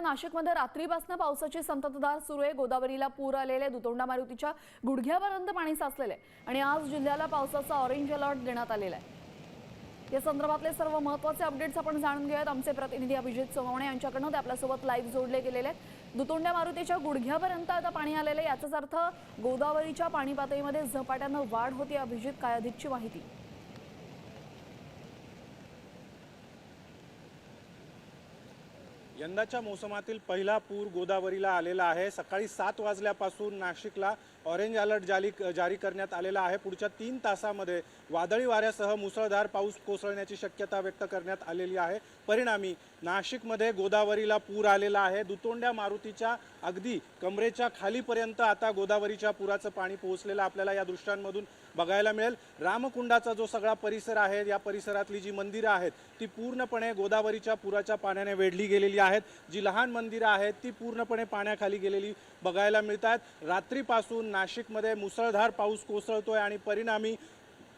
नाशिकमध्ये रात्रीपासून पावसाची संततधार सुरू आहे। गोदावरीला पूर आलेले, दुतोंडा मारुतीच्या गुडघ्यापर्यंत पाणी साचलेले आहे आणि आज जिल्ह्याला पावसाचा ऑरेंज अलर्ट देण्यात आलेला आहे। या संदर्भातले सर्व महत्त्वाचे अपडेट्स आपण जाणून घेऊयात। आमचे प्रतिनिधी अभिजित सोमवणे यांच्याकडून ते आपल्यासोबत लाईव्ह जोडले गेलेले आहेत। दुतोंडा मारुतीच्या गुडघ्यापर्यंत आता पाणी आलेले, याचाच अर्थ गोदावरीच्या पाणी पातळीमध्ये झपाट्याने वाढ होते। अभिजित, काय अधिकची माहिती? यंदाच्या मोसमातील पहिला पूर गोदावरीला आलेला आहे। सकाळी 7 वाजल्यापासून नाशिकला ऑरेंज अलर्ट जारी करण्यात आलेला आहे। पुढच्या 3 तासामध्ये वादळी वाऱ्यासह मुसळधार पाऊस कोसळण्याची शक्यता व्यक्त करण्यात आलेली आहे। परिणामी नाशिकमध्ये गोदावरीला पूर आलेला आहे। दुतोंड्या मारुतीच्या अगदी कमरेच्या खालीपर्यंत आता गोदावरीच्या पुराचं पाणी पोहोचलेलं आपल्याला या दृश्यांमधून बघायला मिळेल। रामकुंडाचा जो सगळा परिसर आहे, या परिसरातली जी मंदिरं आहेत ती पूर्णपणे गोदावरीच्या पुराच्या पाण्याने वेढली गेलेली आहेत। जी लहान मंदिरं आहेत ती पूर्णपणे पाण्याखाली गेलेली बघायला मिळतात। रात्रीपासून नाशिकमध्ये मुसळधार पाऊस कोसळतोय आणि परिणामी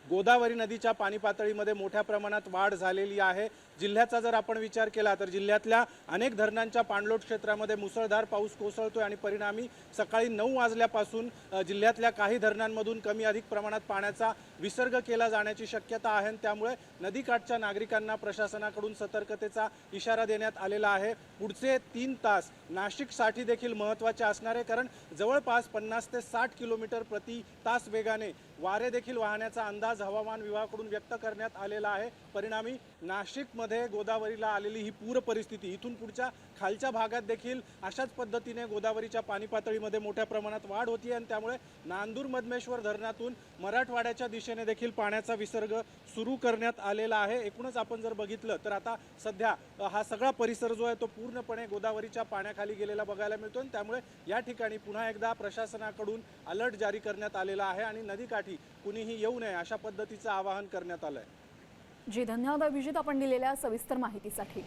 गोदावरी नदीच्या पाणी पातळीमध्ये मोठ्या प्रमाणात वाढ झालेली आहे। जिल्ह्याचा जर आपण विचार केला तर जिल्ह्यातल्या अनेक धरणांच्या पाणलोट क्षेत्रामध्ये मुसळधार पाऊस कोसळतोय आणि परिणामी सकाळी 9 वाजल्यापासून जिल्ह्यातल्या काही धरणांमधून कमी अधिक प्रमाणात पाण्याचा विसर्ग केला जाण्याची शक्यता आहे। त्यामुळे नदीकाठच्या नागरिकांना प्रशासनाकडून सतर्कतेचा इशारा देण्यात आलेला आहे। पुढचे 3 तास नाशिकसाठी देखील महत्त्वाचे असणार आहे, कारण जवळपास 50 ते 60 किलोमीटर प्रति तास वेगाने वारे देखील वाहण्याचा अंदाज हवामान विभागाकडून व्यक्त करण्यात आलेला आहे। परिणामी नाशिकमध्ये गोदावरीला आलेली ही पूर परिस्थिती इथून पुढच्या खालच्या भागात देखील अशाच पद्धतीने गोदावरीच्या पाणी पातळीमध्ये मोठ्या प्रमाणात वाढ होती आणि त्यामुळे नांदूर मधमेश्वर धरणातून मराठवाड्याच्या दिशेने देखील पाण्याचा विसर्ग सुरू करण्यात आलेला आहे। एकूणच आपण जर बघितलं तर आता सध्या हा सगळा परिसर जो आहे तो पूर्णपणे गोदावरीच्या पाण्याखाली गेलेला बघायला मिळतो आणि त्यामुळे या ठिकाणी पुन्हा एकदा प्रशासनाकडून अलर्ट जारी करण्यात आलेला आहे आणि नदीकाठी कुणीही येऊ नये अशा पद्धतीचं आवाहन करण्यात आलं आहे। जी, धन्यवाद अभिजित, आपण दिलेल्या सविस्तर माहितीसाठी।